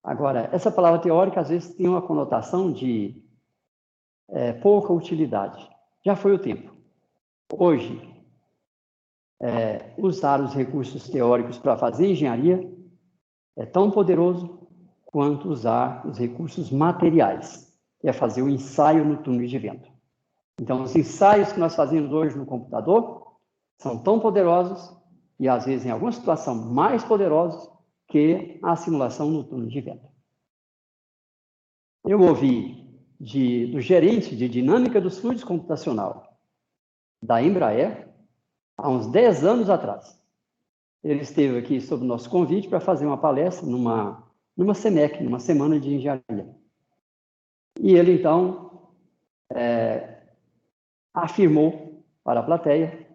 Agora, essa palavra teórica, às vezes, tem uma conotação de pouca utilidade. Já foi o tempo. Hoje, usar os recursos teóricos para fazer engenharia é tão poderoso quanto usar os recursos materiais, que é fazer o ensaio no túnel de vento. Então, os ensaios que nós fazemos hoje no computador são tão poderosos e, às vezes, em alguma situação, mais poderosos que a simulação no túnel de vento. Eu ouvi do gerente de dinâmica dos fluidos computacional da Embraer, há uns 10 anos atrás. Ele esteve aqui sob o nosso convite para fazer uma palestra numa SEMEC, numa Semana de Engenharia. E ele, então, afirmou para a plateia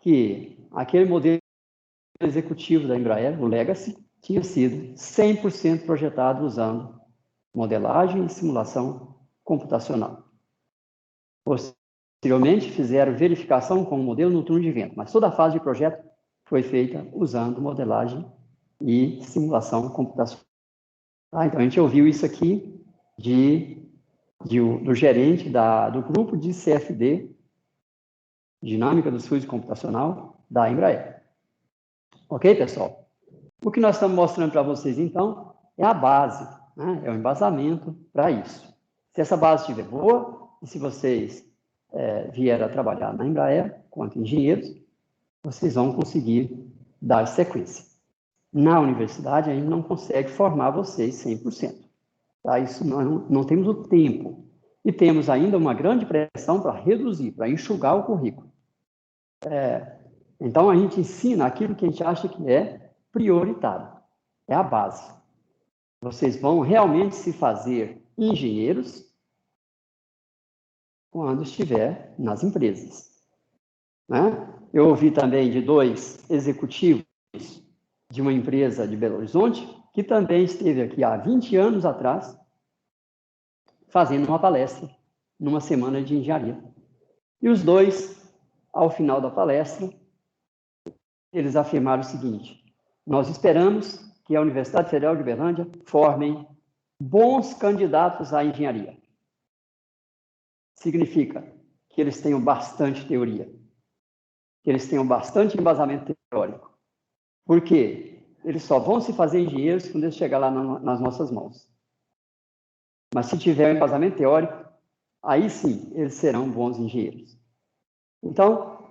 que aquele modelo executivo da Embraer, o Legacy, tinha sido 100% projetado usando modelagem e simulação computacional. Posteriormente, fizeram verificação com o modelo no túnel de vento, mas toda a fase de projeto foi feita usando modelagem e simulação computacional. Então, a gente ouviu isso aqui do gerente do grupo de CFD, Dinâmica dos Fluidos Computacional, da Embraer. Ok, pessoal? O que nós estamos mostrando para vocês, então, é a base, né? É o embasamento para isso. Se essa base estiver boa, e se vocês vierem a trabalhar na Embraer, quanto engenheiros, vocês vão conseguir dar sequência. Na universidade, a gente não consegue formar vocês 100%. Tá? Isso não temos o tempo. E temos ainda uma grande pressão para reduzir, para enxugar o currículo. Então, a gente ensina aquilo que a gente acha que é prioritário. É a base. Vocês vão realmente se fazer engenheiros quando estiver nas empresas. Né? Eu ouvi também de 2 executivos de uma empresa de Belo Horizonte, que também esteve aqui há 20 anos atrás, fazendo uma palestra numa semana de engenharia. E os 2, ao final da palestra, eles afirmaram o seguinte: nós esperamos que a Universidade Federal de Uberlândia formem bons candidatos à engenharia. Significa que eles tenham bastante teoria, que eles tenham bastante embasamento teórico. Por quê? Eles só vão se fazer engenheiros quando eles chegar lá nas nossas mãos. Mas se tiver um embasamento teórico, aí sim, eles serão bons engenheiros. Então,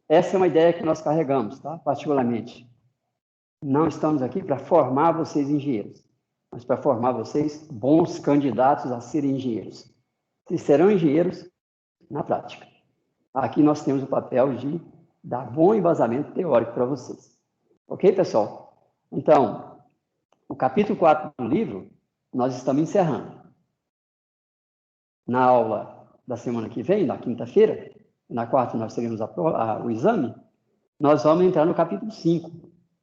essa é uma ideia que nós carregamos, tá? Particularmente. Não estamos aqui para formar vocês engenheiros, mas para formar vocês bons candidatos a serem engenheiros. Vocês serão engenheiros na prática. Aqui nós temos o papel de dar bom embasamento teórico para vocês. Ok, pessoal? Então, o capítulo 4 do livro, nós estamos encerrando. Na aula da semana que vem, na quinta-feira, na quarta nós teremos o exame, nós vamos entrar no capítulo 5,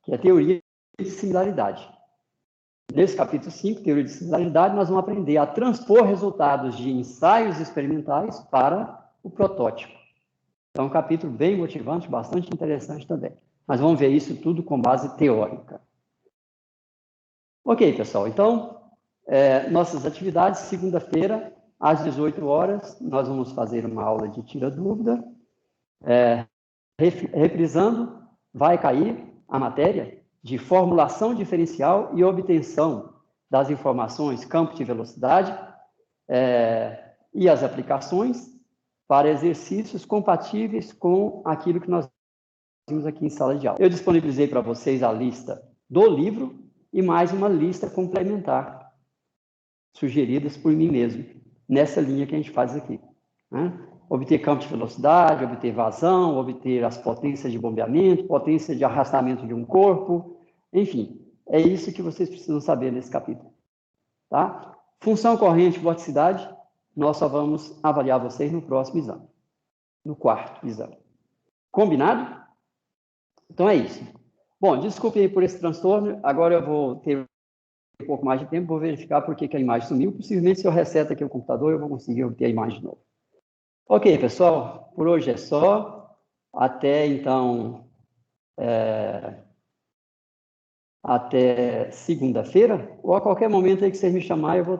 que é teoria de similaridade. Nesse capítulo 5, teoria de similaridade, nós vamos aprender a transpor resultados de ensaios experimentais para o protótipo. Então, é um capítulo bem motivante, bastante interessante também. Mas vamos ver isso tudo com base teórica. Ok, pessoal, então, nossas atividades, segunda-feira, às 18 horas, nós vamos fazer uma aula de tira-dúvida. Reprisando, vai cair a matéria de formulação diferencial e obtenção das informações, campo de velocidade e as aplicações para exercícios compatíveis com aquilo que nós vimos aqui em sala de aula. Eu disponibilizei para vocês a lista do livro e mais uma lista complementar, sugeridas por mim mesmo, nessa linha que a gente faz aqui, né? Obter campo de velocidade, obter vazão, obter as potências de bombeamento, potência de arrastamento de um corpo, enfim, é isso que vocês precisam saber nesse capítulo, tá? Função corrente, vorticidade, nós só vamos avaliar vocês no próximo exame, no quarto exame. Combinado? Então é isso. Bom, desculpe aí por esse transtorno, agora eu vou ter um pouco mais de tempo, vou verificar por que a imagem sumiu, possivelmente se eu reseto aqui o computador, eu vou conseguir obter a imagem de novo. Ok, pessoal, por hoje é só. Até, então, até segunda-feira, ou a qualquer momento aí que vocês me chamarem, eu vou